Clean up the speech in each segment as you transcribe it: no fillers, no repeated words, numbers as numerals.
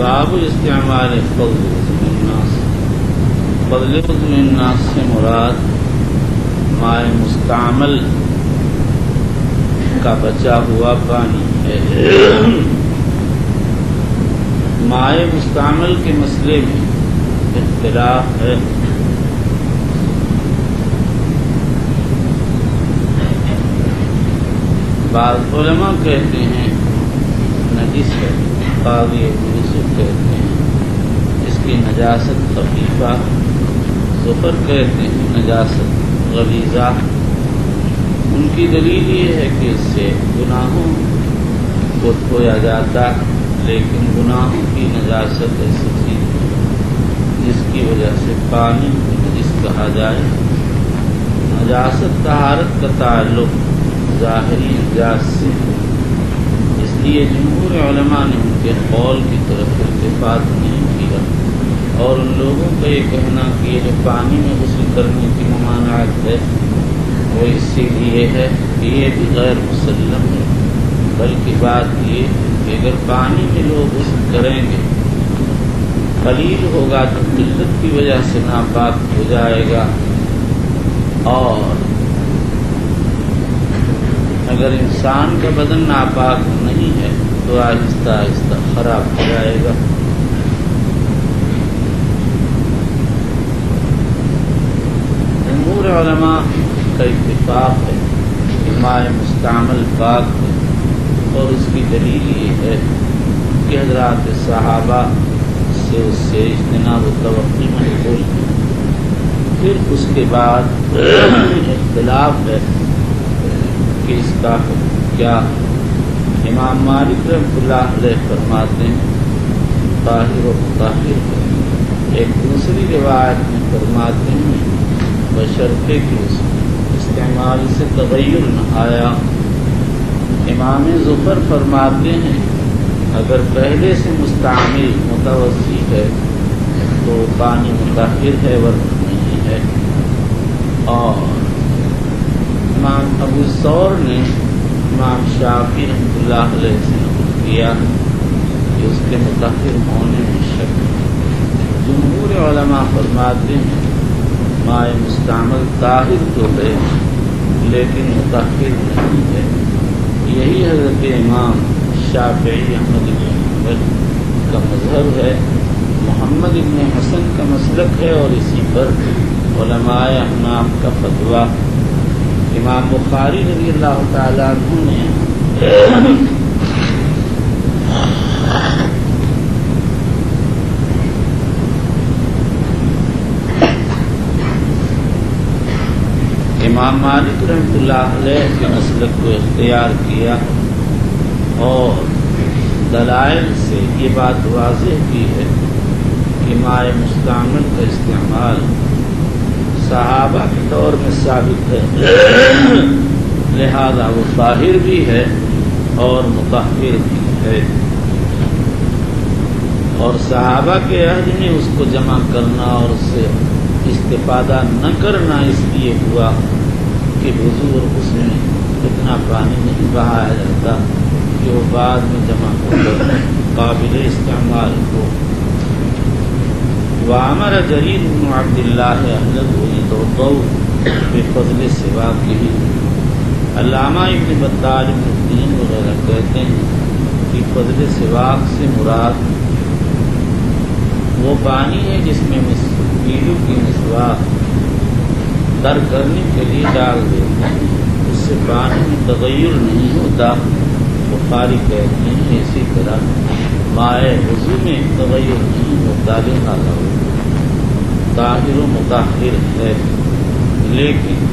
باب استعمال فضل الناس. فضل الناس سے مراد مائع مستعمل کا بچا ہوا پانی ہے. مائع مستعمل کے مسئلے میں اختلاف ہے. بعض علماء کہتے ہیں نجس ہے. قاضی ابن یوسف کہتے ہیں اس کی نجاست خفیفہ. زفر کہتے ہیں نجاست غلیظہ. ان کی دلیل یہ ہے کہ اس سے گناہوں کو دھویا جاتا، لیکن گناہوں کی نجاست ایسی چیز جس کی وجہ سے پانی نجس کہا جائے. نجاست طہارت کا تعلق ظاہری اجزاء سے، اس لیے جمہور علماء نے ان کے قول کی طرف التفات نہیں کیا. اور ان لوگوں کا یہ کہنا کہ یہ جو پانی میں غسل کرنے کی ممانعت ہے وہ اسی لیے ہے کہ یہ بھی غیر مسلم ہے. بلکہ بات یہ کہ اگر پانی میں لوگ غسل کریں گے قلیل ہوگا تو قلت کی وجہ سے ناپاک ہو جائے گا، اور اگر انسان کا بدن ناپاک نہیں ہے تو آہستہ آہستہ خراب ہو جائے گا. جمہور علماء کا اتفاق ہے کہ مائع مستعمل پاک ہے، اور اس کی دلیل یہ ہے کہ حضرات صحابہ سے اس سے اجتناب و توقی منقول ہے. پھر اس کے بعد اختلاف ہے کہ اس کا کیا. امام مالک رحمۃ اللہ علیہ فرماتے ہیں طاہر و مطہر ہے. ایک دوسری روایت میں فرماتے ہیں بشرطے کہ اس استعمال سے تغیر نہ آیا. امام ظفر فرماتے ہیں اگر پہلے سے مستعمل متوسع ہے تو پانی مطہر ہے ورنہ نہیں ہے. اور امام ابو ثور نے امام شافعی رحمۃ اللہ علیہ سے نقل کیا کہ اس کے مطہر ہونے میں شک ہے. جمہور علماء فرماتے ہیں مائع مستعمل طاہر تو ہے لیکن مطہر نہیں ہے. یہی حضرت امام شافعی احمد بن حنبل کا مذہب ہے. محمد بن حسن کا مسلک ہے اور اسی پر علماء احناف کا فتویٰ. امام بخاری رضی اللہ تعالیٰ عنہ نے امام مالک رحمۃ اللہ علیہ کے مسلک کو اختیار کیا اور دلائل سے یہ بات واضح کی ہے کہ مائع مستعمل کا استعمال صحابہ کے دور میں ثابت ہے، لہذا وہ طاہر بھی ہے اور مطہر بھی ہے. اور صحابہ کے عہد میں اس کو جمع کرنا اور اس سے استفادہ نہ کرنا اس لیے ہوا کہ حضور اس میں اتنا پانی نہیں بہایا جاتا کہ وہ بعد میں جمع ہو کر قابل استعمال ہو. وعمر جریر بن عبد اللہ اہلہ یتوضؤ بفضل سواکہ. علامہ ابن بطال ابن الدین وغیرہ کہتے ہیں کہ فضل سواک سے مراد وہ پانی ہے جس میں پیلو کی مسواک تر کرنے کے لیے ڈال دیتے ہیں، اس سے پانی میں تغیر نہیں ہوتا. بخاری کہتے ہیں اسی طرح مائع وضو میں تغیر نہیں ہوتا، لہذا طاہر و مطہر ہے. لیکن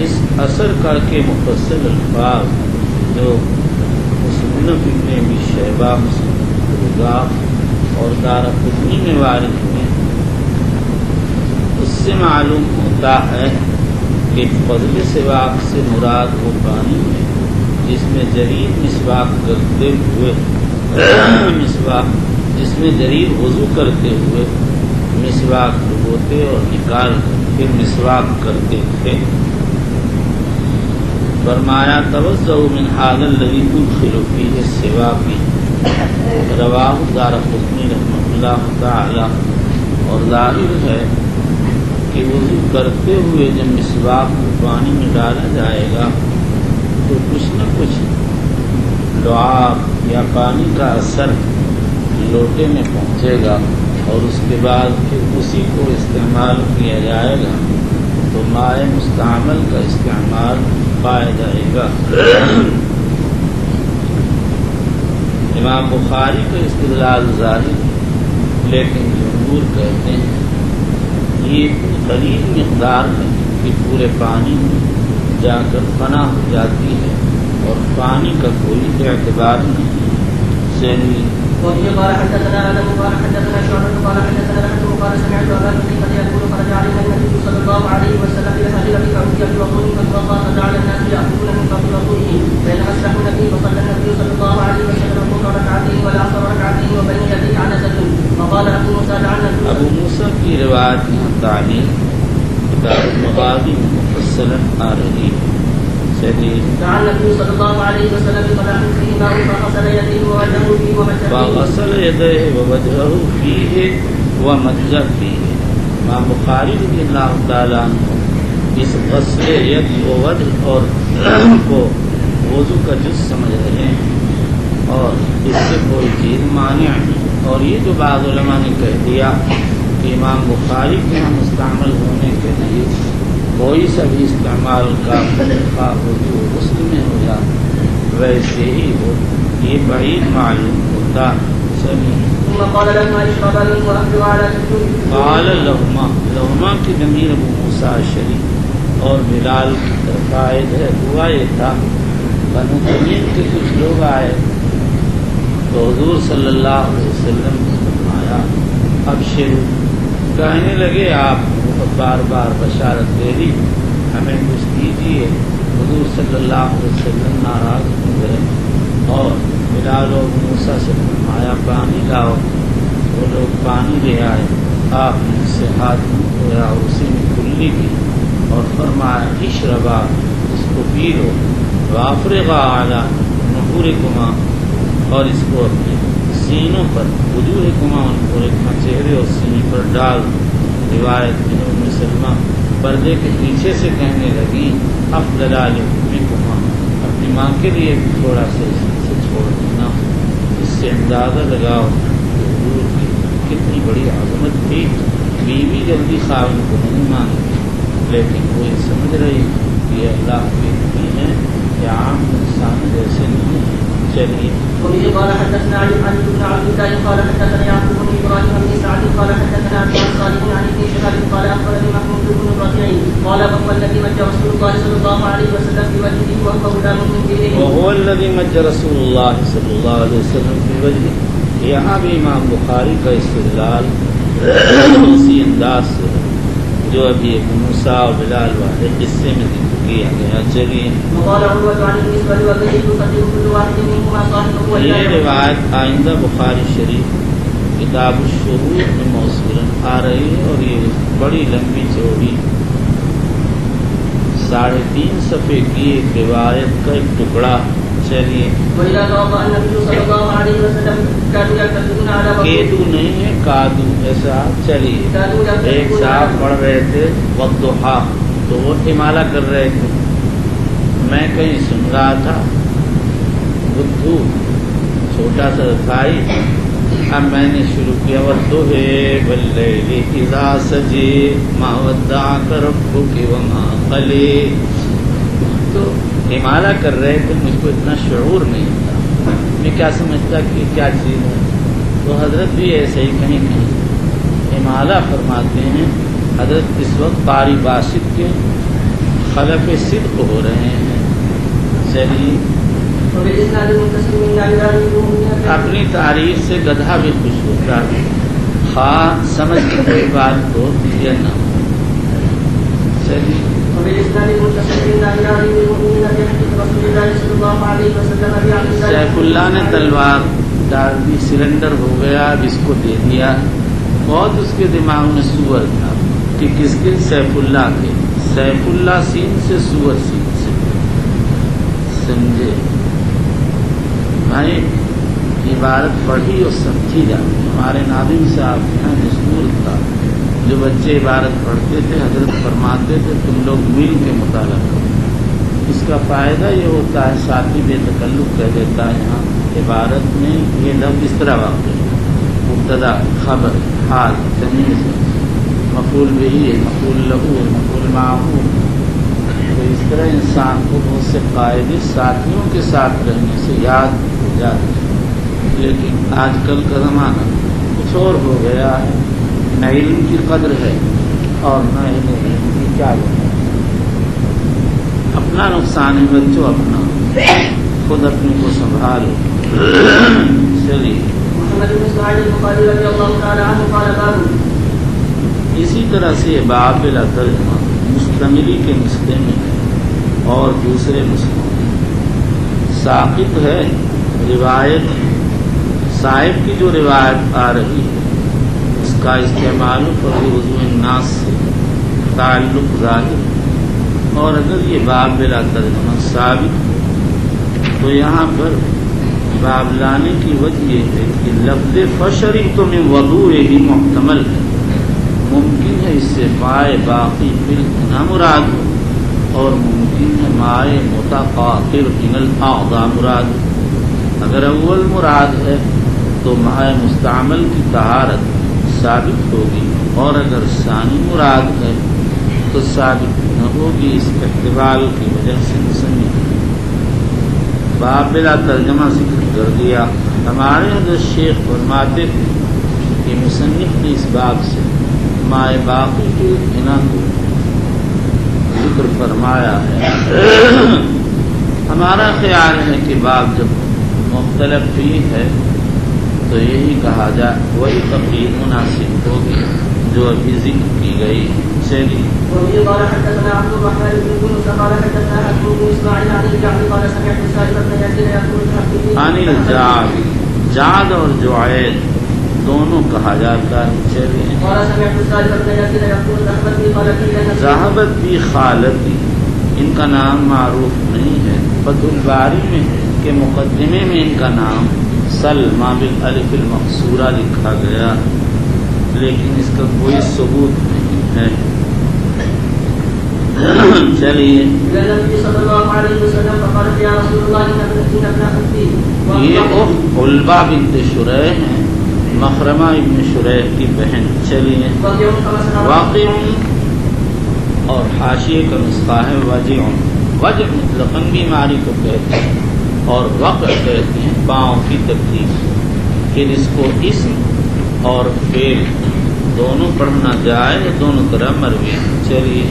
اس اثر کر کے مفصل الفاظ جو مصنف ابن ابی شیبہ، مصنف الرزاق اور دارقطنی میں وارد ہیں، اس سے معلوم ہوتا ہے کہ فضل سواک سے مراد وہ پانی ہے جس میں جریر مسواک کرتے ہوئے جس میں جریر وضو کرتے ہوئے مسواک ڈبوتے اور نکال کر پھر مسواک کرتے تھے. فرمایا توضؤ من هذا الذي تدخل فيه السواك رواہ دارقطنی رحمۃ اللہ تعالی۔ اور ظاہر ہے کہ وضو کرتے ہوئے جب مسواک کو پانی میں ڈالا جائے گا تو کچھ نہ کچھ لعاب یا پانی کا اثر لوٹے میں پہنچے گا، اور اس کے بعد پھر اسی کو استعمال کیا جائے گا تو مائع مستعمل کا استعمال پایا جائے گا۔ امام بخاری کا استدلال ظاہر، لیکن جمہور کہتے ہیں یہ قلیل مقدار ہے کہ پورے پانی میں جا کر فنا ہو جاتی ہے اور پانی کا کوئی اعتبار نہیں۔ چلیے وفي قال حدثنا آدم قال حدثنا شعبة قال حدثنا أحمد قال سمعت أبا حنيفة يقول خرج علينا النبي صلى الله عليه وسلم إلى هذه فأتي بوضوء فتوضأ فجعل الناس يأخذون من قبل وضوئه فإن أسلحوا النبي فصلى النبي صلى الله عليه وسلم الظهر ركعتين والعصر ركعتين وبين يديه عنزة فقال أبو موسى جعلنا ابو موسیٰ کی روایت یہاں تعلیم کتاب المغازی میں مفصلا آ رہی ہے۔ جعل النبي صلى الله عليه وسلم بقدح فيه ماء فغسل يديه ووجهه فيه فغسل يديه ووجهه فيه ومج فيه۔ امام بخاری رضی اللہ تعالیٰ عنہ اس غسل ید و وجہ اور کو وضو کا جز سمجھ رہے ہیں اور اس سے کوئی چیز مانع نہیں۔ اور یہ جو بعض علماء نے کہہ دیا کہ امام بخاری کے یہاں مستعمل ہونے کے لیے کوئی سا بھی استعمال کا وضو غسل میں ہو یا ویسے ہی ہو، یہ بعید معلوم ہوتا۔ قال لہما کی ضمیر ابو موسیٰ شریف اور بلال کی طرف عائد ہے۔ ہوا یہ تھا بنو تمیم کے کچھ لوگ آئے تو حضور صلی اللہ علیہ وسلم نے فرمایا ابشروا، کہنے لگے آپ بار بار بشارت دے دی، ہمیں کچھ دیجیے۔ حضور صلی اللہ علیہ وسلم ناراض ہو گئے اور بلال و موسیٰ سے فرمایا پانی لاؤ۔ وہ لوگ پانی لے آئے، آپ نے اس سے ہاتھ دھویا اور اسی میں کلی کی اور فرمایا اشربا، اس کو پی لو، وافرغا اعلیٰ نحورکما، اور اس کو اپنے سینوں پر وجوہکما، ان کو اپنا چہرے اور سینے پر ڈال۔ روایت میں ام سلمہ پردے کے پیچھے سے کہنے لگی افضل علیکما، اپنی ماں کے لیے بھی تھوڑا سا اس سے چھوڑ دینا۔ اس سے اندازہ لگاؤ حضور کی کتنی بڑی عظمت تھی۔ بیوی جلدی خاوند کو نہیں مانتی، لیکن وہ یہ سمجھ رہی کہ اللہ کی بھی ہے یا عام انسان جیسے نہیں ہے۔ چلیے قال حدثنا علي بن عبد الله قال حدثنا يعقوب بن ابراهيم بن سعد قال حدثنا ابي صالح عن ابن شهاب قال اخبرني محمود بن رافع قال وهو الذي مج رسول الله صلى الله عليه وسلم في وجهه وهو غلام من دينه وهو الذي مج رسول الله صلى الله عليه وسلم في وجهه۔ یہاں بھی امام بخاری کا استدلال اسی انداز سے جو ابھی ابو موسیٰ اور بلال والے قصے میں ذکر کیا گیا۔ چلیے یہ روایت آئندہ بخاری شریف کتاب الشروع میں موصولاً آ رہی ہے اور یہ بڑی لمبی چوڑی 3.5 صفحے کی ایک روایت کا ایک ٹکڑا۔ چلیے کیدو نہیں ہے کادو ایسا۔ چلیے ایک صاحب پڑھ رہے تھے والضحیٰ تو وہ امالہ کر رہے تھے، میں کہیں سن رہا تھا بدھو چھوٹا سا بھائی، اب میں نے شروع کیا والضحیٰ واللیل اذا سجی ما ودعک ربک وما قلی۔ تو امالہ کر رہے تھے، مجھ کو اتنا شعور نہیں تھا، میں کیا سمجھتا کہ کیا چیز ہے۔ تو حضرت بھی ایسے ہی کہیں کہیں امالہ فرماتے ہیں۔ حضرت اس وقت قاری باسط کے خلف صدق ہو رہے ہیں۔ چلیے اپنی تعریف سے گدھا بھی خوش ہوتا ہے، خواہ سمجھ کی کوئی بات ہو یا نہ ہو۔ چلیے سیف اللہ نے تلوار ڈال دی، سلنڈر ہو گیا، اب اس کو دے دیا۔ بہت اس کے دماغ میں سور تھا کہ کس کے؟ سیف اللہ کے۔ سیف اللہ سین سے، سور سین سے، سمجھے بھائی؟ عبارت پڑھی اور سمجھی جاتی. ہمارے ناظم صاحب کے یہاں دستور تھا، جو بچے عبارت پڑھتے تھے حضرت فرماتے تھے تم لوگ مل کے مطالعہ کرو. اس کا فائدہ یہ ہوتا ہے ساتھی بے تکلف کہہ دیتا ہے یہاں عبارت میں یہ لفظ اس طرح واقع ہے، مبتدا، خبر، حال، تمیز، مفعول بہی ہے، مفعول لہو ہے، مفعول معہو. تو اس طرح انسان کو بہت سے قاعدے ساتھیوں کے ساتھ رہنے سے یاد ہو جاتے ہیں. لیکن آج کل کا زمانہ کچھ اور ہو گیا ہے، نہ علم کی قدر ہے اور نہ علم کی کیا ہے. اپنا نقصان ہے بچوں، اپنا خود اپنے کو سنبھالو. چلیے اسی طرح سے باب بلا ترجمہ مستملی کے نسخے میں اور دوسرے نسخوں میں ساقط ہے روایت صاحب کی جو روایت آ رہی ہے اس کا استعمال فضل وضو الناس سے تعلق ظاہر. اور اگر یہ باب بلا ترجمہ ثابت ہو تو یہاں پر باب لانے کی وجہ یہ ہے کہ لفظ فشربت من وضوء ہی محتمل ہے. ممکن ہے اس سے مائے باقی بالغنا مراد ہو اور ممکن ہے مائے متقاطر من الاعضاء مراد ہو. اگر اول مراد ہے تو مائے مستعمل کی طہارت ثابت ہوگی اور اگر ثانی مراد ہے تو ثابت نہ ہوگی. اس احتمال کی وجہ سے مصنف باب بلا ترجمہ ذکر کر دیا. ہمارے حضرت شیخ فرماتے تھے کہ مصنف نے اس باب سے مائے باقی کے بنا کو ذکر فرمایا ہے. ہمارا خیال ہے کہ باب جب مختلف فی ہے تو یہی کہا جائے وہی تقریر مناسب ہوگی جو ابھی ذکر کی گئی. چلیے انل جاد اور جعید دونوں کہا جاتا ہے. چلیے ذہبت بھی خالتی ان کا نام معروف نہیں ہے. فتح الباری میں کے مقدمے میں ان کا نام سلمہ بالالف المقصورہ لکھا گیا لیکن اس کا کوئی ثبوت نہیں ہے. چلیے یہ علبہ بنت شریح ہیں، مخرمہ ابن شریح کی بہن. چلیے واقع اور حاشیے کا نسخہ ہے وجع. وجع مطلقاً بیماری کو کہتے ہیں اور وقع کہتے ہیں پاؤں کی تکلیف. پھر اس کو اسم اور فعل دونوں پڑھنا جائے دونوں طرح مروی. چلیے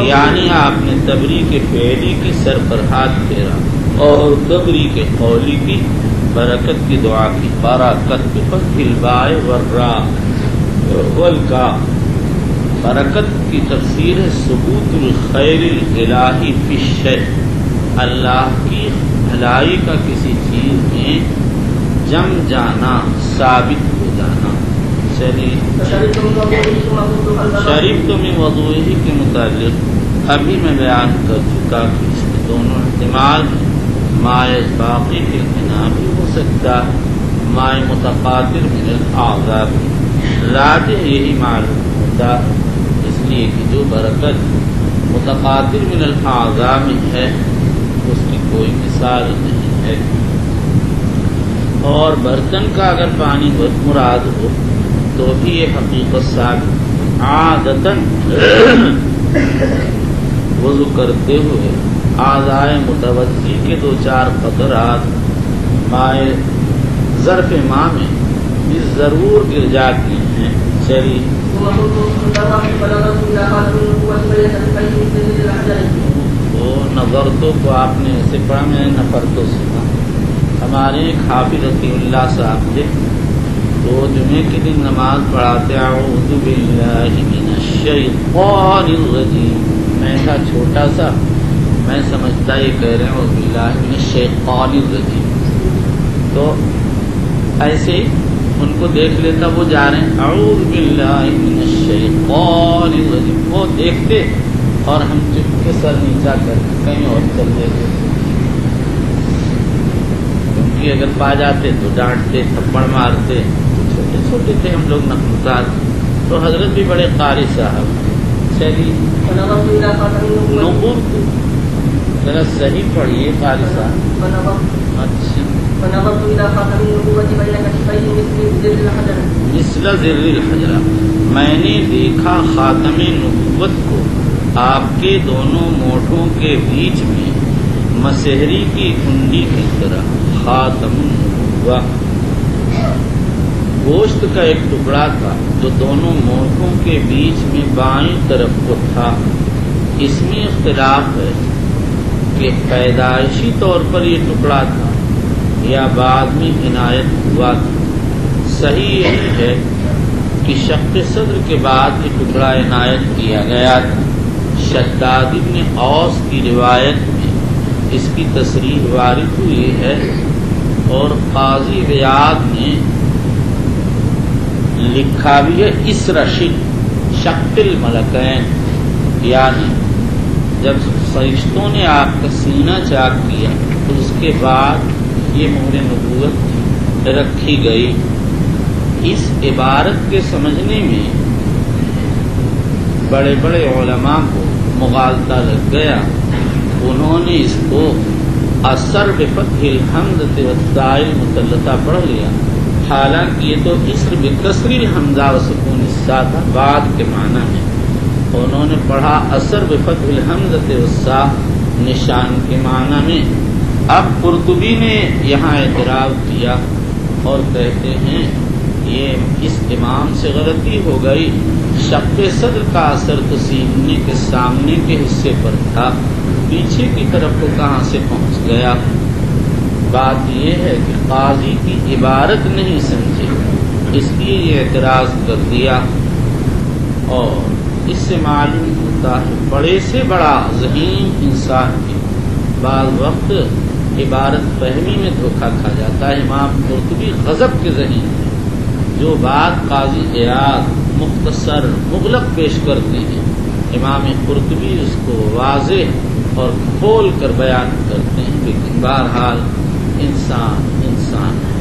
یعنی آپ نے تبری کے فعلی کی سر پر ہاتھ پھیرا اور تبری کے قولی کی برکت کی دعا کی. برکت بفتح الباء والراء والکا. برکت کی تفسیر ہے ثبوت الخیر الالہی فی الشیء، اللہ کی بھلائی کا کسی چیز میں جم جانا، ثابت ہو جانا. چلیے شریف تو میں وضوء کے متعلق ابھی میں بیان کر چکا کہ اس میں دونوں احتمال ہیں. مائع باقی کے بنا بھی ہو سکتا ہے، مائع متقاطر من الاعضاء بھی. راجح یہی معلوم ہوتا اس لیے کہ جو برکت متقاطر من الاعضاء میں ہے اس کی کوئی مثال نہیں ہے. اور برتن کا اگر پانی مراد ہو تو بھی یہ حقیقت ثابت. عادتاً وضو کرتے ہوئے اعضائے متوضی کے 2-4 قطرات مائع ظرف ماء میں اس ضرور گر جاتی ہیں. چلیے وہ نظر تو کو آپ نے ایسے پڑھا، میں نے نفر تو سنا. ہمارے ایک حافظ رضی اللہ صاحب تھے تو جمعے کے دن نماز پڑھاتے اعوذ باللہ من الشیطان الرجیم. میں تھا چھوٹا سا، میں سمجھتا یہ کہہ رہے ہیں اعوذ باللہ من الشیطان الرجیم. تو ایسے ان کو دیکھ لیتا وہ جا رہے ہیں اعوذ باللہ من الشیطان الرجیم، وہ دیکھتے اور ہم چپ کے سر نیچا کر کہیں اور چل دیتے. کہ اگر پا جاتے تو ڈانٹتے تھپڑ مارتے، چھوٹے چھوٹے تھے ہم لوگ نقلات، تو حضرت بھی بڑے قاری صاحب. چلیے نبوت ذرا صحیح پڑھیے قاری صاحب. اچھا مثل ذر الحجرہ، میں نے دیکھا خاتم نبوت کو آپ کے دونوں مونڈھوں کے بیچ میں مسحری کی کنڈی کی طرح. خاتم النبوہ گوشت کا ایک ٹکڑا تھا جو دونوں مونڈھوں کے بیچ میں بائیں طرف کو تھا. اس میں اختلاف ہے کہ پیدائشی طور پر یہ ٹکڑا تھا یا بعد میں عنایت ہوا تھا. صحیح یہی ہے کہ شق صدر کے بعد یہ ٹکڑا عنایت کیا گیا تھا. شداد بن اوس کی روایت میں اس کی تصریح وارد ہوئی ہے، اور قاضی عیاض نے لکھا بھی ہے اسر شق الملکین، یعنی جب فرشتوں نے آپ کا سینہ چاک کیا تو اس کے بعد یہ مہر نبوت رکھی گئی. اس عبارت کے سمجھنے میں بڑے بڑے علماء کو مغالطہ لگ گیا. انہوں نے اس کو اثر بفتح الحمزۃ والتاء المثلثہ پڑھ لیا، حالانکہ یہ تو اسر بکسر الحمزہ وسکون الساء تھا بعد کے معنی میں. انہوں نے پڑھا اثر بفتح الحمزۃ والساء نشان کے معنی میں. اب قرطبی نے یہاں اعتراض کیا اور کہتے ہیں یہ اس امام سے غلطی ہو گئی. شق صدر کا اثر تو سینے کے سامنے کے حصے پر تھا، پیچھے کی طرف کو کہاں سے پہنچ گیا. بات یہ ہے کہ قاضی کی عبارت نہیں سمجھے، اس لیے یہ اعتراض کر دیا. اور اس سے معلوم ہوتا ہے بڑے سے بڑا ذہین انسان کی بعض وقت عبارت فہمی میں دھوکہ کھا جاتا ہے. امام قرطبی غضب کے ذہین ہیں، جو بات قاضی عیاض مختصر مغلق پیش کرتے ہیں امام قرطبی اس کو واضح اور کھول کر بیان کرتے ہیں. لیکن بہرحال انسان ہے.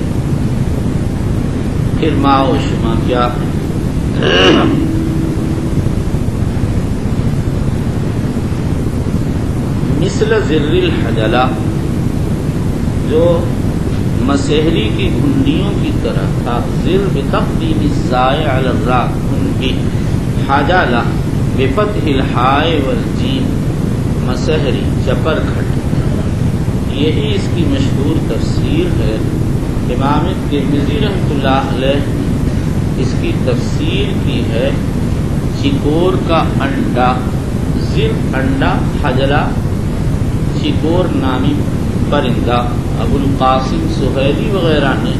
پھر ماں و شما کیا مثل ذر الحجلہ، جو مسحری کی گھنڈیوں کی طرح تھا. ذر بتقدیم الزائے علی الراء کنڈی، حجلہ بفتح الحاء والجیم مسحری چپر کھٹ. یہی اس کی مشہور تفسیر ہے. امام ترمذی رحمۃ اللہ علیہ اس کی تفسیر کی ہے چکور کا انڈا. ذر انڈا، حجلہ چکور نامی پرندہ. ابو القاسم سہیلی وغیرہ نے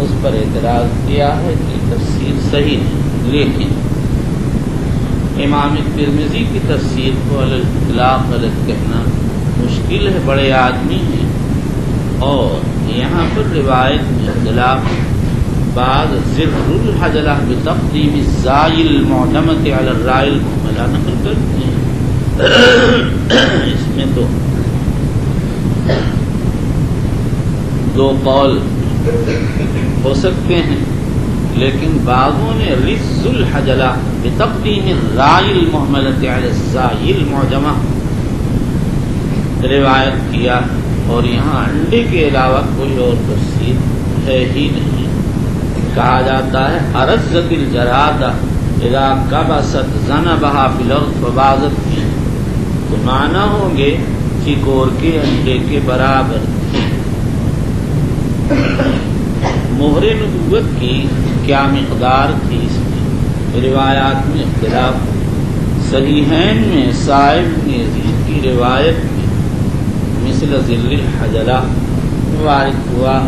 اس پر اعتراض کیا ہے کہ تفسیر صحیح نہیں، لیکن امام ترمذی کی تفسیر کو علی الاطلاق غلط کہنا مشکل ہے، بڑے آدمی ہیں. اور یہاں پر روایت میں اختلاف بعض ذر الحجلہ بتقدیم الزائی المعجمۃ علی الراء المہملہ نقل کرتے ہیں. اس میں تو دو قول ہو سکتے ہیں، لیکن بعضوں نے رز الحجلہ بتقدیم الراء المہملۃ علی الزائی المعجمہ روایت کیا. اور یہاں انڈے کے علاوہ کوئی اور تفسیر ہے ہی نہیں. کہا جاتا ہے ارزت الجرادہ اذا کبست ذنبھا فی الارض فبازت کی، تو معنی ہوں گے چکور کے انڈے کے برابر. مہر نبوت کی کیا مقدار تھی اس میں روایات میں اختلاف. صحیحین میں صاحب بن یزید کی روایت میں مثل ذر الحجلہ وارد ہوا.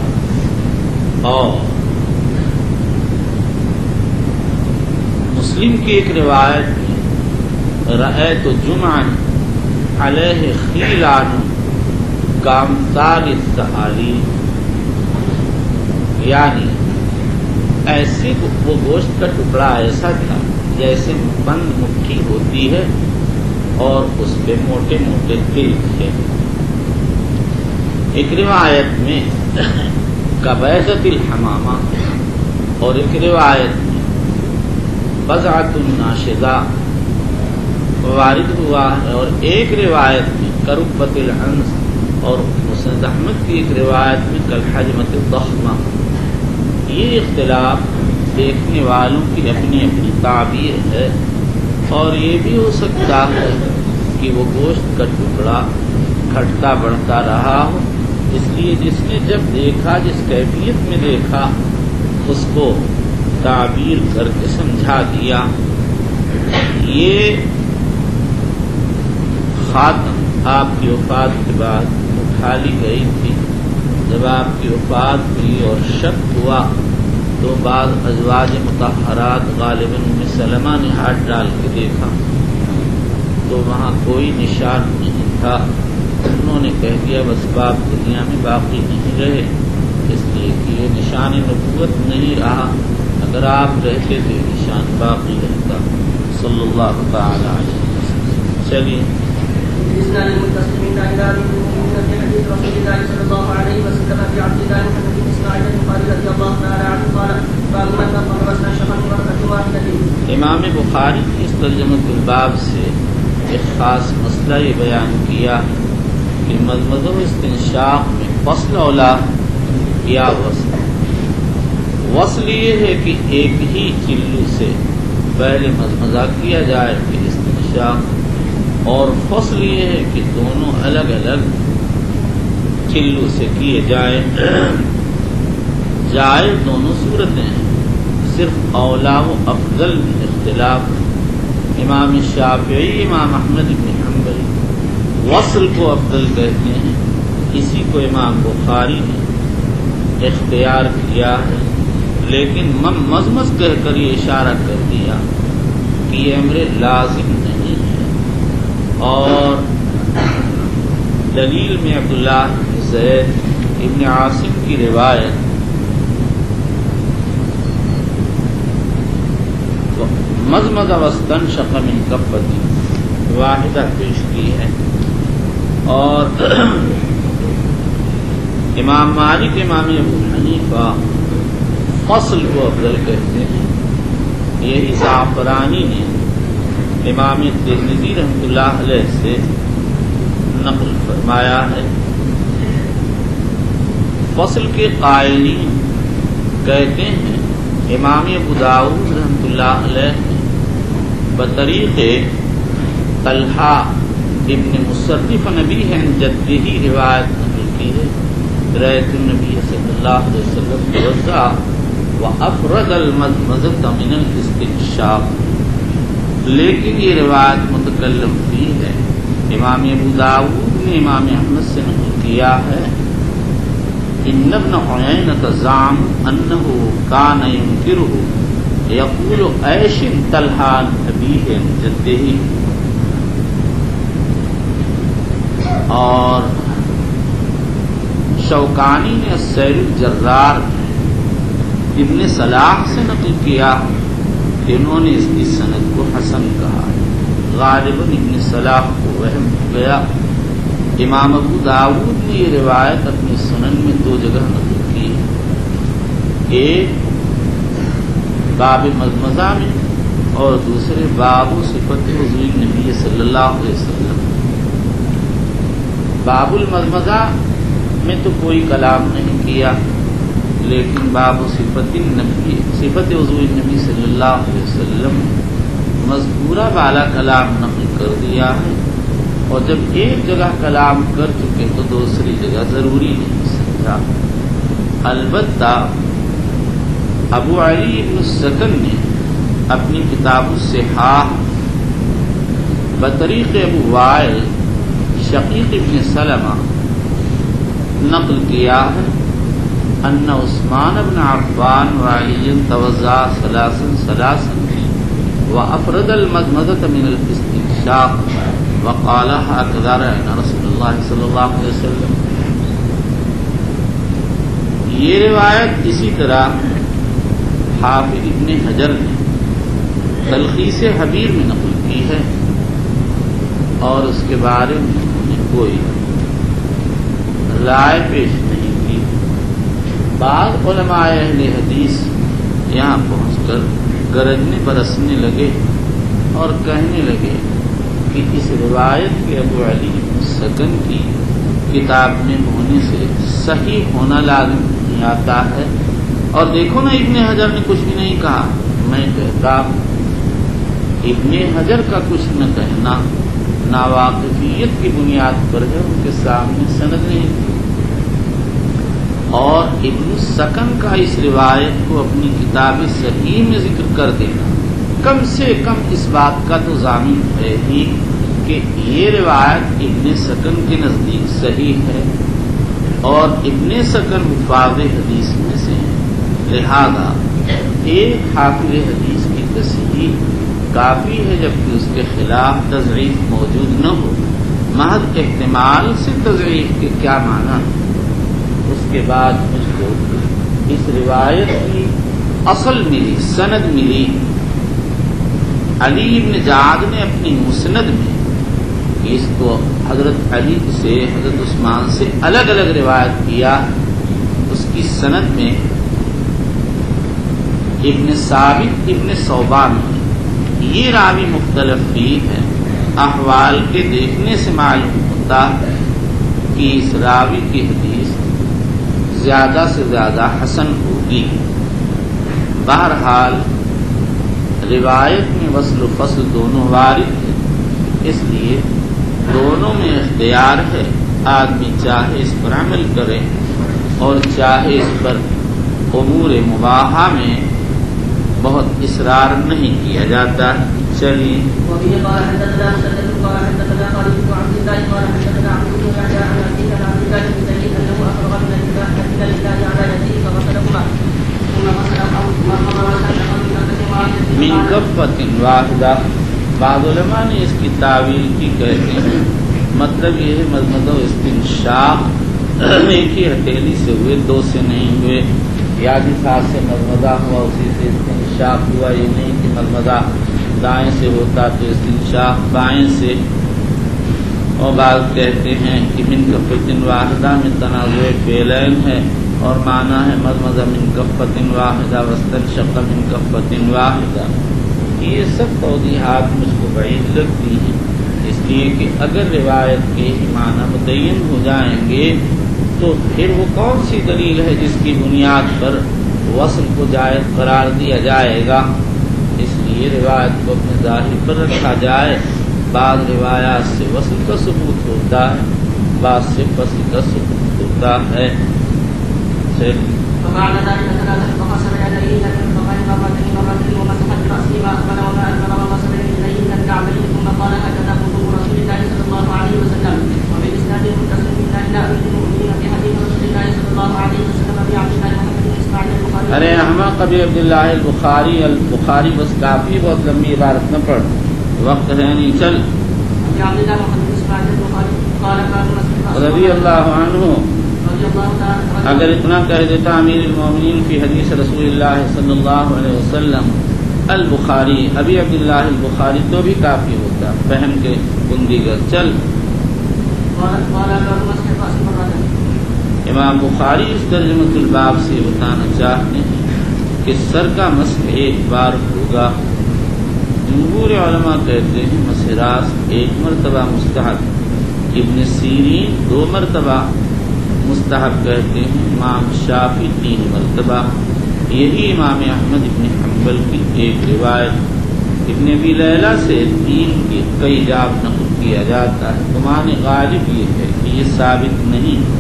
اور مسلم کی ایک روایت میں رأیت جمعا علیہ خیلان کامثال الثعالین، یعنی ایسے وہ گوشت کا ٹکڑا ایسا تھا جیسے بند مٹھی ہوتی ہے اور اس پہ موٹے موٹے تل تھے. ایک روایت میں کبیضۃ الحمامہ، اور ایک روایت میں بضعۃ الناشزہ وارد ہوا ہے، اور ایک روایت میں کربۃ العنز، اور مسند احمد کی ایک روایت میں کالحجمۃ الضخمہ۔ یہ اختلاف دیکھنے والوں کی اپنی اپنی تعبیر ہے، اور یہ بھی ہو سکتا ہے کہ وہ گوشت کا ٹکڑا گھٹتا بڑھتا رہا ہو، اس لیے جس نے جب دیکھا، جس کیفیت میں دیکھا، اس کو تعبیر کر کے سمجھا دیا۔ یہ خاتم آپ کی وفات کے بعد اٹھا لی گئی تھی۔ جب آپ کی وفات ہوئی اور شک ہوا تو بعض ازواج مطہرات غالباً ام سلمہ نے ہاتھ ڈال کے دیکھا تو وہاں کوئی نشان نہیں تھا۔ انہوں نے کہہ دیا بس باپ دنیا میں باقی نہیں رہے، اس لیے کہ یہ نشان نبوت نہیں رہا، اگر آپ رہتے تو یہ نشان باقی رہتا۔ صلی اللہ تعالی علیہ وسلم۔ چلیے بالإسناد المتصل من إلى من حديث رسول الله صلى الله عليه وسلم في عبد الله محمد بن إسماعيل البخاري رضي الله تعالى عنه قال باب من نقض غسل الشفق مرة واحدة۔ امام بخاری کی اس ترجمۃ الباب سے ایک خاص مسئلہ یہ بیان کیا کہ مضمضہ و استنشاق میں فصل اولا یا وصل۔ وصل یہ ہے کہ ایک ہی چلو سے پہلے مضمضہ کیا جائے پھر استنشاق، اور فصل یہ ہے کہ دونوں الگ الگ چلو سے کیے جائیں۔ جائز دونوں صورتیں ہیں، صرف اولا و افضل میں اختلاف۔ امام شافعی، امام احمد بن حنبل وصل کو افضل کہتے ہیں، اسی کو امام بخاری نے اختیار کیا ہے، لیکن مزمز کہہ کر یہ اشارہ کر دیا کہ یہ امر لازم نہیں ہے۔ اور دلیل میں عبداللہ بن زید ابن عاصم کی روایت مضمضہ واستنشق من کفۃ واحدہ پیش کی ہے، اور امام مالک، امام ابو حنیفہ فصل کو افضل کہتے ہیں۔ یہی زعفرانی نے امام ترمذی رحمۃ اللہ علیہ سے نقل فرمایا ہے۔ فصل کے قائلین کہتے ہیں امام ابو داؤد رحمۃ اللہ علیہ بطریق طلحہ ابن مصرف نبی ہے جدی روایت نقل کی ہے، رأیت النبی صلی اللہ علیہ وسلم توضأ وافرد المضمضۃ من الاستنشاق، لیکن یہ روایت متکلم فی ہے۔ امام ابو داؤد نے امام احمد سے نقل کیا ہے ان ابن عیینۃ زعم انہ کان ینکرہ یقول عیش طلحہ عن ابیہ عن جدہ، اور شوکانی نے السیر الجرار ابن صلاح سے نقل کیا کہ انہوں نے اس کی سند کو حسن کہا۔ غالباً ابن صلاح کو وہم ہو گیا۔ امام ابو داؤد نے یہ روایت اپنی سنن میں دو جگہ نقل کی، ایک باب مضمضہ میں اور دوسرے باب صفت وضوء نبی صلی اللہ علیہ وسلم۔ باب المضمضہ میں تو کوئی کلام نہیں کیا، لیکن باب صفت النبی، صفت وضوء النبی صلی اللہ علیہ وسلم مذکورہ والا کلام نقل کر دیا ہے، اور جب ایک جگہ کلام کر چکے تو دوسری جگہ ضروری نہیں سمجھا۔ البتہ ابو علی بن السکن نے اپنی کتاب الصحاح بطریق ابو وائل شقیق ابن سلمہ نقل کیا ہے ان عثمان بن عفان وعلی توضأ ثلاثا وافرد المضمضة من الاستنشاق وقال هكذا رأينا رسول اللہ صلی اللہ علیہ وسلم۔ یہ روایت اسی طرح حافظ ابن حجر نے تلخیص حبیر میں نقل کی ہے، اور اس کے بارے میں انہوں نے کوئی رائے پیش نہیں کی۔ بعض علماء اہل حدیث یہاں پہنچ کر گرجنے برسنے لگے اور کہنے لگے کہ اس روایت کے ابو علی بن سکن کی کتاب میں ہونے سے صحیح ہونا لازم آتا ہے. اور دیکھو نا ابن حجر نے کچھ بھی نہیں کہا. میں کہتا ابن حجر کا کچھ نہ کہنا ناواقفیت کی بنیاد پر ہے، ان کے سامنے سند نہیں تھی. اور ابن سکن کا اس روایت کو اپنی کتاب صحیح میں ذکر کر دینا کم سے کم اس بات کا تو ضامن ہے ہی کہ یہ روایت ابن سکن کے نزدیک صحیح ہے اور ابن سکن حفاظ حدیث میں سے ہیں. لہذا ایک حافظ حدیث کی تصحیح کافی ہے جبکہ اس کے خلاف تضعیف موجود نہ ہو. محض احتمال سے تضعیف کے کیا معنی. اس کے بعد مجھ کو اس روایت کی اصل ملی، سند ملی. علی بن جعد نے اپنی مسند میں اس کو حضرت علی سے حضرت عثمان سے الگ الگ روایت کیا. اس کی سند میں ابن ثابت ابن صوبان یہ راوی مختلف بھی ہے. احوال کے دیکھنے سے معلوم ہوتا کہ اس راوی کی حدیث زیادہ سے زیادہ حسن ہوگی. بہرحال روایت میں وصل و فصل دونوں وارد ہے، اس لیے دونوں میں اختیار ہے. آدمی چاہے اس پر عمل کرے اور چاہے اس پر امور مباحہ میں بہت اصرار نہیں کیا جاتا. چلیے من کفۃ واحدہ. بعض علماء نے اس کی تعویل کی، کہتے ہیں مطلب یہ ہے مضمضہ و استنشاق ایک ہی ہتھیلی سے ہوئے، دو سے نہیں ہوئے. یا جس ہاتھ سے مضمضہ ہوا اسی سے استنشاق ہوا. یہ نہیں کہ مضمضہ دائیں سے ہوتا تو استنشاق بائیں سے. اور بعض کہتے ہیں کہ من کفۃ واحدہ میں تنازع فعلین ہے اور معنی ہے مضمضہ من کفۃ واحدہ واستنشق من کفۃ واحدہ. یہ سب توضیحات مجھ کو بعید لگتی ہیں، اس لیے کہ اگر روایت کے معنی متعین ہو جائیں گے تو پھر وہ کون سی دلیل ہے جس کی بنیاد پر وصل کو جائز قرار دیا جائے گا. اس لیے روایت کو اپنے ظاہر پر رکھا جائے. بعض روایات سے وصل کا ثبوت ہوتا ہے، بعض سے فصل کا ثبوت ہوتا ہے. ارے احمد ابی عبداللہ البخاری بس کافی، بہت لمبی عبارت نہ پڑھ، وقت ہے نہیں. چل رضی اللہ عنہ اگر اتنا کہہ دیتا امیر المومنین فی حدیث رسول اللہ صلی اللہ علیہ وسلم البخاری ابی عبداللہ البخاری تو بھی کافی ہوتا فہم کے بندیگر. چل امام بخاری اس ترجمۃ الباب سے بتانا چاہتے ہیں کہ سر کا مسح ایک بار ہوگا. جمہور علماء کہتے ہیں مسح راس ایک مرتبہ مستحب. ابن سیرین 2 مرتبہ مستحب کہتے ہیں. امام شافعی 3 مرتبہ. یہی امام احمد ابن حنبل کی ایک روایت ابن ابی لیلہ سے 3 کی کئی جاب نقل کیا جاتا ہے. گمان غالب یہ ہے کہ یہ ثابت نہیں،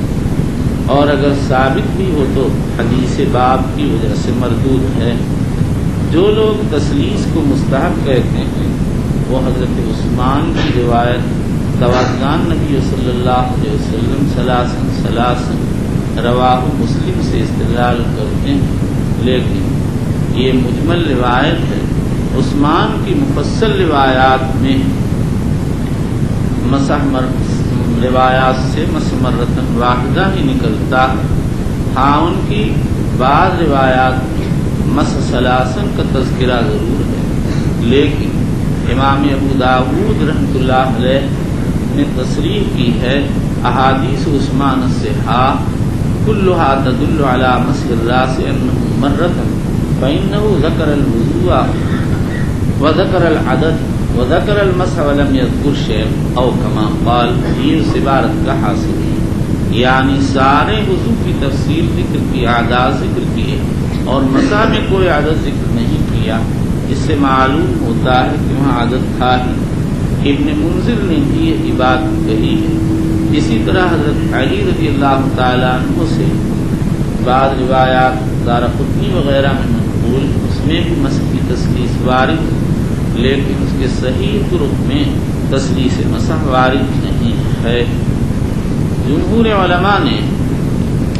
اور اگر ثابت بھی ہو تو حدیث باب کی وجہ سے مردود ہے. جو لوگ تسلیس کو مستحب کہتے ہیں وہ حضرت عثمان کی روایت توازان نبی صلی اللہ علیہ وسلم سلاسن رواہ مسلم سے استدلال کرتے ہیں. لیکن یہ مجمل روایت ہے. عثمان کی مفصل روایات میں روایات سے مسمرتن واحدہ ہی نکلتا. ہاں ان کی بعض روایات مس سلاسن کا تذکرہ ضرور ہے، لیکن امام ابو داود رحمۃ اللہ علیہ نے تصریح کی ہے احادیث عثمان الصحاح كلها تدل على مسح الراس أنه مرة فإنه ذكر الوضوء وذكر العدد وذكر المسح ولم يذكر شيء او كما قال یہ اس عبارت کا حاصل ہے، یعنی سارے وضو کی تفصیل ذکر کی، اعداد ذکر کیے اور مسح میں کوئی عدد ذکر نہیں کیا، اس سے معلوم ہوتا ہے کہ وہاں عدد تھا ہی۔ ابن منذر نے بھی یہ بات کہی ہے۔ اسی طرح حضرت علی رضی اللہ تعالیٰ عنہ سے بعض روایات دارقطنی وغیرہ میں منقول، اس میں بھی مسح کی تثلیث وارد، لیکن اس کے صحیح طرق میں تثلیث مسح وارد نہیں ہے۔ جمہور علماء نے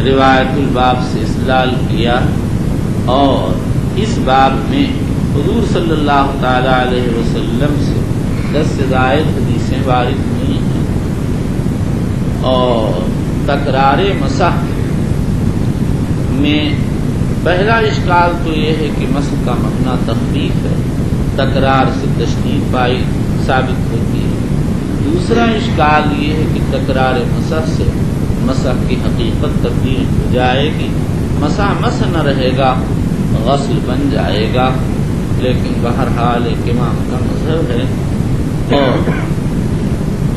روایت الباب سے استدلال کیا اور اس باب میں حضور صلی اللہ تعالی علیہ وسلم سے 10 سے زائد حدیثیں وارد نہیں ہیں، اور تکرار مسح میں پہلا اشکال تو یہ ہے کہ مسح کا مبنی تخفیف ہے، تکرار سے تشدید پائی ثابت ہوتی ہے۔ دوسرا اشکال یہ ہے کہ تکرار مسح سے مسح کی حقیقت تبدیل ہو جائے گی، مسح مسح نہ رہے گا، غسل بن جائے گا، لیکن بہرحال ایک امام کا مذہب ہے اور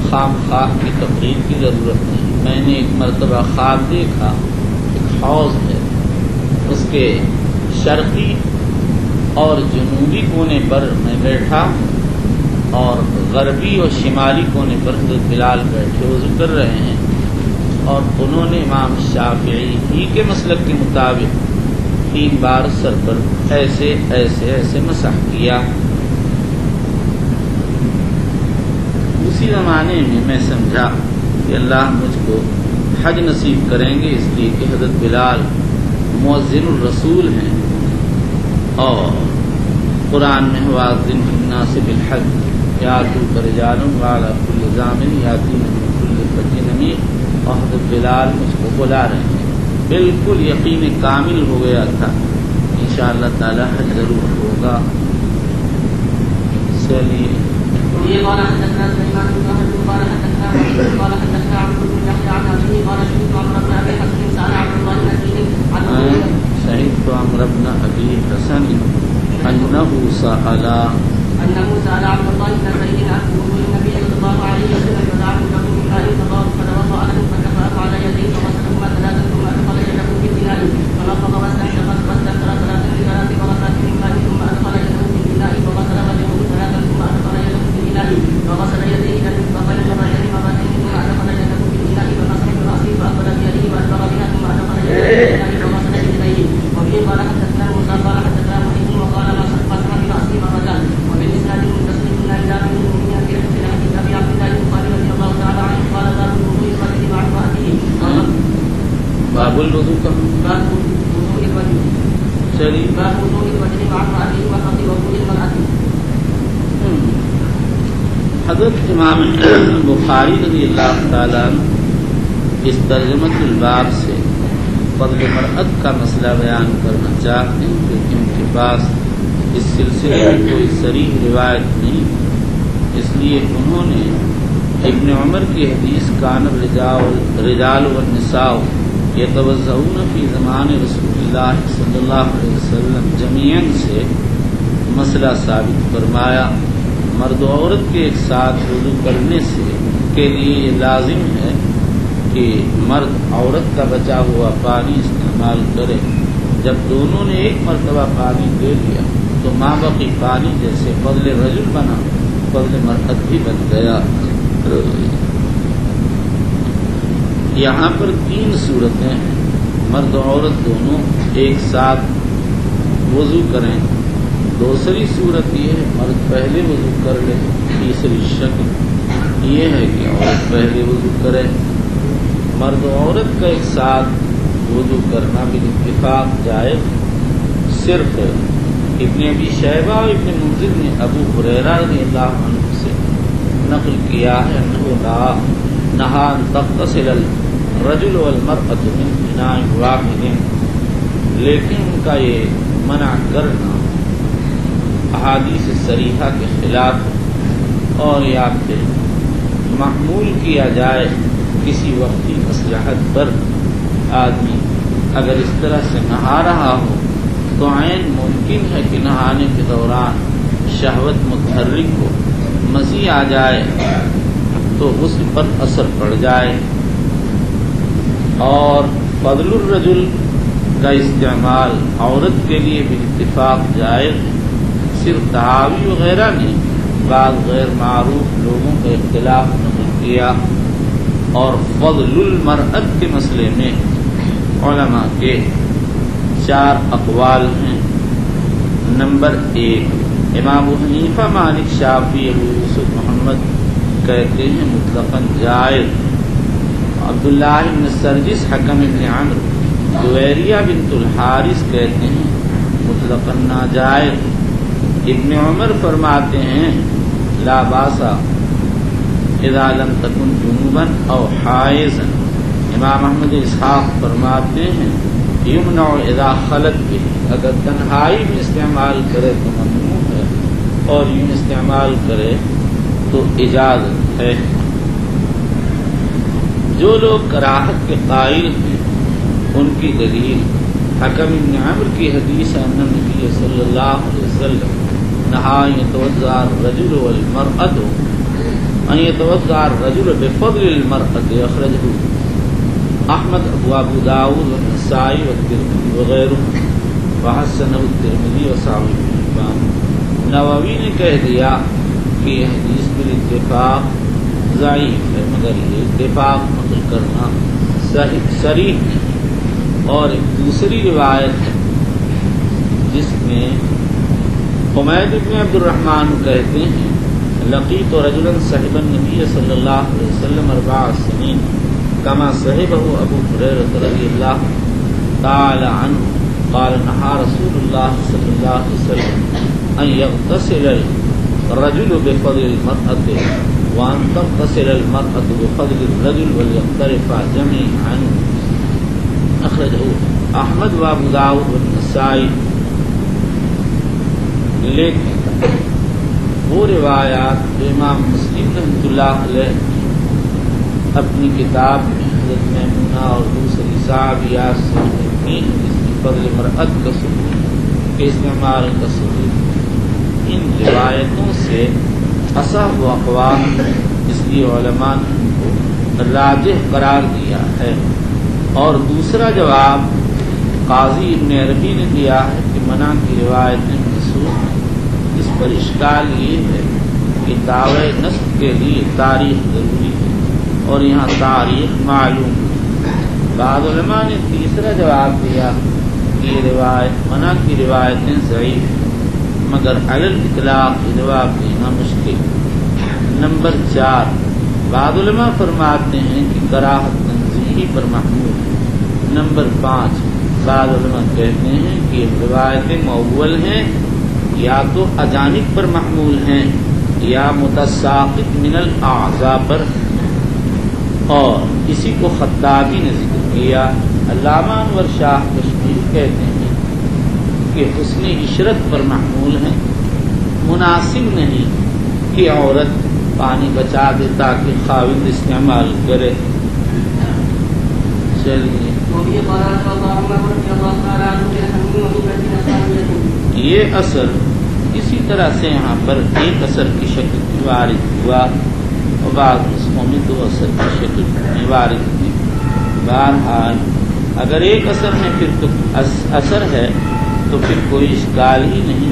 خام خواہ کی تقریر کی ضرورت نہیں۔ میں نے ایک مرتبہ خواب دیکھا، ایک حوض ہے، اس کے شرقی اور جنوبی کونے پر میں بیٹھا اور غربی اور شمالی کونے پر حضرت بلال بیٹھے وضو کر رہے ہیں، اور انہوں نے امام شافعی ہی کے مسلک کے مطابق 3 بار سر پر ایسے ایسے ایسے مسح کیا۔ اسی زمانے میں میں سمجھا کہ اللہ مجھ کو حج نصیب کریں گے، اس لیے کہ حضرت بلال مؤذن الرسول ہیں، اور قرآن میں وَأَذِّنْ فِي النَّاسِ بِالْحَجِّ يَأْتُوكَ رِجَالٌ وَعَلَىٰ كُلِّ ضَامِرٍ يَأْتِينَ مِنْ كُلِّ فَجٍّ عَمِيقٍ، اور حضرت بلال مجھ کو بلا رہے ہیں۔ بالکل یقین کامل ہو گیا تھا، انشاءاللہ تعالی حج ضرور ہوگا۔ چلیے قال حدثنا سليمان بن وهب قال حدثنا وكيع قال حدثنا عبد بن يحيى عن ابيه قال شهدت عمرو بن ابي حسن سال عبد الله بن زيد عن شهدت عمرو بن ابي حسن انه سال عبد الله بن زيد عن وضوء النبي صلى الله عليه وسلم فدعاه له من ماء فتوضا له فكفاه على يديه فغسلهما 3 ثم ادخل يده في الاناء فنفض غسلا غسلا 3 غرفات من ماء ثم ادخل يده في الاناء فغسل وجهه 3 ثم ادخل يده في الاناء فغسل يديه الى المرفقين مرتين ثم ادخل يده في الاناء فمسح براسه فاقبل بيده وادبر بها ثم ادخل يده في الاناء فغسل رجليه وفيه قال حدثنا موسى قال حدثنا محيط وقال ما مسح براسه مرتان وبالاسناد المتصل من اجزاء من المؤمنين في حديث ابي عبد الله البخاري رضي الله تعالى عنه قال باب الوضوء الرجل مع امراته باب الوضوء کا باب وضوء الرجل چلیے باب وضوء الرجل مع امراته وفضل وضوء المرأة۔ حضرت امام بخاری رضی اللہ تعالیٰ اس ترجمۃ الباب سے فضل مرأت کا مسئلہ بیان کرنا چاہتے ہیں، کیونکہ ان کے پاس اس سلسلے میں کوئی صریح روایت نہیں، اس لیے انہوں نے ابن عمر کی حدیث کان الرجال والنساء یتوضؤون فی زمان رسول اللہ صلی اللہ علیہ وسلم جمیعاً سے مسئلہ ثابت فرمایا۔ مرد و عورت کے ایک ساتھ وضو کرنے سے کے لیے یہ لازم ہے کہ مرد عورت کا بچا ہوا پانی استعمال کرے۔ جب دونوں نے ایک مرتبہ پانی دے لیا تو ماں بقی پانی جیسے فضل رجل بنا، فضل مرأت بھی بن گیا۔ یہاں پر 3 صورتیں ہیں، مرد و عورت دونوں ایک ساتھ وضو کریں۔ دوسری صورت یہ ہے مرد پہلے وضو کر لے، تیسری شکل یہ ہے کہ عورت پہلے وضو کرے۔ مرد و عورت کا ایک ساتھ وضو کرنا بالاتفاق جائز، صرف ابن ابی شیبہ اور ابن منذر نے ابو ہریرہ رضی اللہ عنہ سے نقل کیا ہے انہ نہا ان تغتسل الرجل والمرأة من اناء واحد، لیکن ان کا یہ منع کرنا احادیث صریحہ کے خلاف، اور یا پھر محمول کیا جائے کسی وقتی مصلحت پر آدمی اگر اس طرح سے نہا رہا ہو تو عین ممکن ہے کہ نہانے کے دوران شہوت متحرک ہو، مزی آ جائے تو اس پر اثر پڑ جائے۔ اور فضل الرجل کا استعمال عورت کے لیے بھی اتفاق جائز ہے، صرف تحاوی وغیرہ نے بعض غیر معروف لوگوں کا اختلاف نہیں کیا۔ اور فضل المرأت کے مسئلے میں علماء کے 4 اقوال ہیں۔ نمبر 1، امام ابو حنیفہ، مالک، شافعی، ابو یوسف محمد کہتے ہیں مطلقاً جائز۔ عبداللہ بن سرجس، حکم بن عمرو، جویریہ بنت الحارث کہتے ہیں مطلقاً ناجائز۔ ابن عمر فرماتے ہیں لا باسا اذا لم تکن جنوبا او حائزا۔ امام احمد اسحاق فرماتے ہیں یمنع اذا خلت بھی، اگر تنہائی میں استعمال کرے تو ممنوع ہے، اور یوں استعمال کرے تو اجازت ہے۔ جو لوگ کراہت کے قائل ہیں ان کی دلیل حکم بن عمرو کی حدیث ان نبی صلی اللہ علیہ وسلم نہا یتوضا الرجل والمرأة ان یتوضا الرجل بفضل المرأة، اخرجہ احمد ابو داؤد والنسائی والترمذی وغیرہ، وحسنہ الترمذی وصححہ ابن حبان۔ نووی نے کہہ دیا کہ یہ حدیث بالاتفاق ضعیف ہے، مگر یہ اتفاق نقل کرنا صریح ہے۔ اور ایک دوسری روایت ہے جس میں حمید بن عبد الرحمن کہتے ہیں لقیت رجلا صحب النبی صلی اللہ علیہ وسلم 4 سنین کما صحبہ ابو ہریرہ رضی اللہ تعالی عنہ قال نہا رسول اللہ صلی اللہ علیہ وسلم ان یغتسل الرجل بفضل المرأة وان تغتسل المرأة بفضل الرجل وليقترفا جميعا، اخرجہ احمد و ابو داؤد والنسائی۔ لیکن وہ روایات جو امام مسلم رحمۃ اللہ علیہ اپنی کتاب میں حضرت میمونہ اور دوسری صحابیات سے جس کی فضل مرأت کا ثبوت کے استعمال کا ثبوت، ان روایتوں سے اصح و اقوام، اس لیے علماء نے ان کو راجح قرار دیا ہے۔ اور دوسرا جواب قاضی ابن عربی نے دیا ہے کہ منع کی روایتیں منسوخ ہیں۔ اس پر اشکال یہ ہے کہ دعوی نسب کے لیے تاریخ ضروری ہے، اور یہاں تاریخ معلوم ہے۔ بعض علماء نے تیسرا جواب دیا کہ یہ روایت منع کی روایتیں ضعیف ہیں، مگر علی الاطلاق یہ جواب دینا مشکل ہے۔ نمبر 4، بعض علماء فرماتے ہیں کہ کراہت تنزیہی پر محمول ہے۔ نمبر 5، بعض علماء کہتے ہیں کہ یہ روایتیں مؤول ہیں، یا تو اجانب پر محمول ہیں یا متساقط من الاعضاء پر، اور اسی کو خطابی نے ذکر کیا۔ علامہ انور شاہ کشمیری کہتے ہیں کہ حسن عشرت پر محمول ہیں، مناسب نہیں کہ عورت پانی بچا دے تاکہ خاوند استعمال کرے۔ چلیے، یہ اثر اسی طرح سے یہاں پر ایک اثر کی شکل میں وارد ہوا، اور بعض نسخوں میں 2 اثر کی شکل میں وارد ہوئی۔ بہرحال اگر ایک اثر میں پھر تو اثر ہے تو پھر کوئی اشکال ہی نہیں،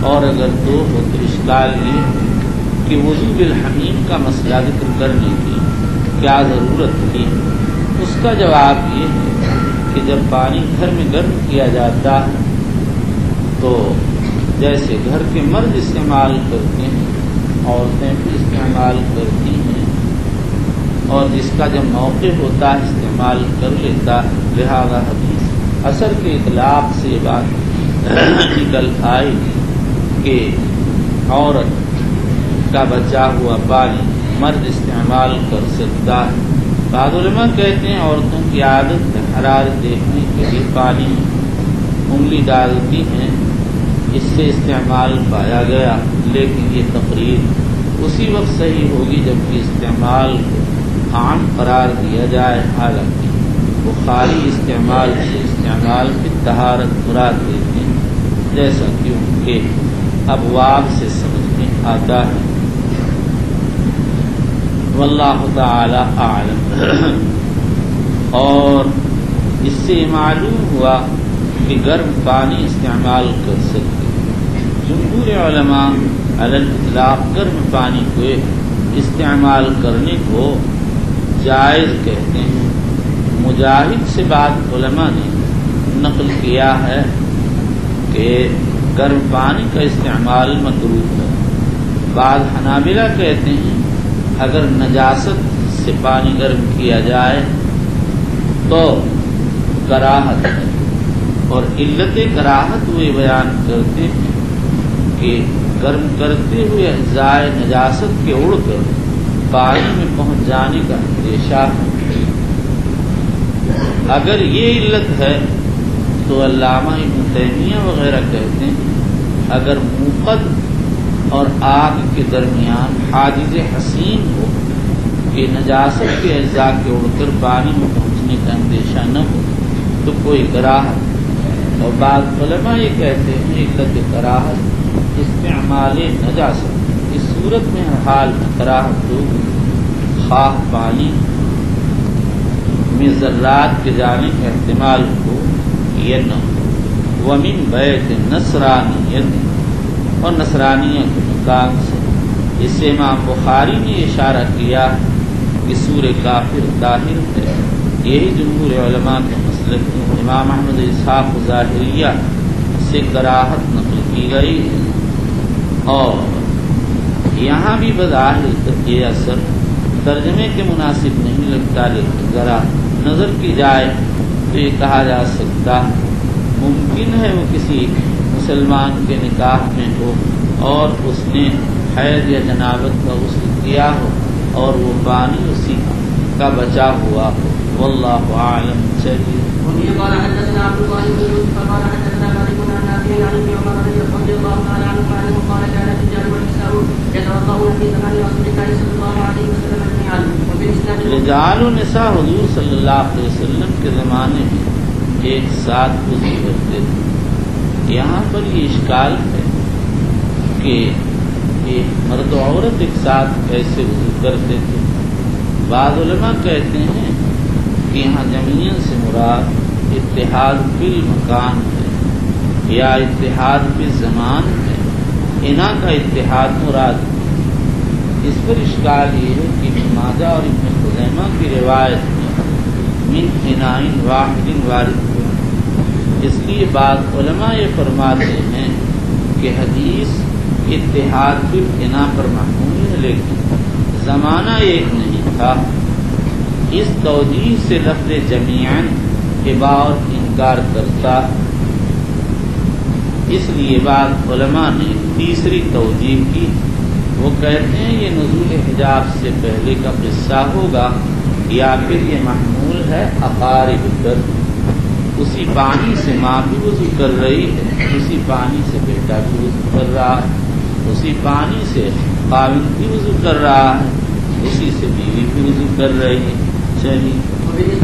اور اگر 2 ہو تو اشکال یہ کہ وضو بالحمیم کا مسئلہ ذکر کرنے کی کیا ضرورت تھی۔ اس کا جواب یہ ہے کہ جب پانی گھر میں گرم کیا جاتا ہے تو جیسے گھر کے مرد استعمال کرتے ہیں، عورتیں بھی استعمال کرتی ہیں، اور جس کا جب موقع ہوتا ہے استعمال کر لیتا ہے، لہذا حدیث اثر کے اطلاق سے یہ بات نکل آئی کہ عورت کا بچا ہوا پانی مرد استعمال کر سکتا ہے۔ بعض علماء کہتے ہیں عورتوں کی عادت ہے حرارت دیکھنے کے لیے پانی انگلی ڈالتی ہیں، اس سے استعمال پایا گیا، لیکن یہ تقریر اسی وقت صحیح ہوگی جب کہ استعمال کو عام قرار دیا جائے، حالانکہ بخاری استعمال سے استعمال کی طہارت مراد لیتے ہیں، جیسا کہ ان کے ابواب سے سمجھ میں آتا ہے۔ واللہ تعالی اعلم۔ اور اس سے معلوم ہوا کہ گرم پانی استعمال کر سکتے۔ جمہور علماء علی الاطلاق گرم پانی کو استعمال کرنے کو جائز کہتے ہیں۔ مجاہد سے بعض علماء نے نقل کیا ہے کہ گرم پانی کا استعمال مکروہ ہے۔ بعض حنابلہ کہتے ہیں اگر نجاست سے پانی گرم کیا جائے تو کراہت ہے، اور علت کراہت وہ بیان کرتے ہیں کہ گرم کرتے ہوئے اجزائے نجاست کے اڑ کر پانی میں پہنچ جانے کا اندیشہ ہے۔ اگر یہ علت ہے تو علامہ ابن تیمیہ وغیرہ کہتے ہیں اگر موقد اور آگ کے درمیان حاجز حسین ہو کہ نجاست کے اجزاء کے اڑ کر پانی میں پہنچنے کا اندیشہ نہ ہو تو کوئی کراہت۔ اور بعض علماء یہ کہتے ہیں علت کراہت استعمال نجاست، اس صورت میں ہر حال کراہت ہوگی، خواہ پانی میں ذرات کے جانے کا احتمال ہو یا نہ ہو۔ ومن بیت نصرانیت، اور نصرانیت کے مکان سے۔ اس سے امام بخاری نے اشارہ کیا کہ سور کافر طاہر ہے، یہی جمہور علماء کا مسلک ہے۔ امام احمد اسحاق ظاہریہ سے کراہت نقل کی گئی ہے، اور یہاں بھی بظاہر یہ اثر ترجمے کے مناسب نہیں لگتا، لیکن ذرا نظر کی جائے تو یہ کہا جا سکتا ممکن ہے وہ کسی مسلمان کے نکاح میں ہو اور اس نے حیض یا جنابت کا غسل کیا ہو اور وہ پانی اسی کا بچا ہوا ہو۔ واللہ اعلم۔ چلیے قال حدثنا عبد الله بن يوسف قال حدثنا مالك عن نافع عن ابن عمر رضي الله تعالى عنهما انه قال كان الرجال والنساء يتوضؤون في زمان رسول الله صلى الله عليه وسلم جميعا وفي الاسناد رجال و نساء حضور صلی اللہ علیہ وسلم کے زمانے میں ایک ساتھ وضو کرتے تھے۔ یہاں پر یہ اشکال ہے کہ یہ مرد و عورت ایک ساتھ کیسے وضو کرتے تھے۔ بعض علماء کہتے ہیں کہ یہاں جمعین سے مراد اتحاد بالمکان ہے یا اتحاد بالزمان ہے، انا کا اتحاد مراد ہے۔ اس پر اشکال یہ ہے کہ ابن ماجہ اور ابن خزیمہ کی روایت میں من اناء واحد وارد ہے، اس لیے بعض علماء یہ فرماتے ہیں کہ حدیث اتحاد بالانا پر محمول ہے، لیکن زمانہ ایک نہیں تھا۔ اس توجیہ سے لفظ جمیعاً کے بعد انکار کرتا، اس لیے بعض علماء نے تیسری توجیہ کی۔ وہ کہتے ہیں یہ نزول حجاب سے پہلے کا قصہ ہوگا یا پھر یہ محمول ہے اقارب پر، اسی پانی سے ماں بھی وضو کر رہی ہے، اسی پانی سے بیٹا بھی وضو کر رہا ہے، اسی پانی سے خاوند بھی وضو کر رہا ہے، اسی سے بیوی بھی وضو کر رہی ہے۔ چلیے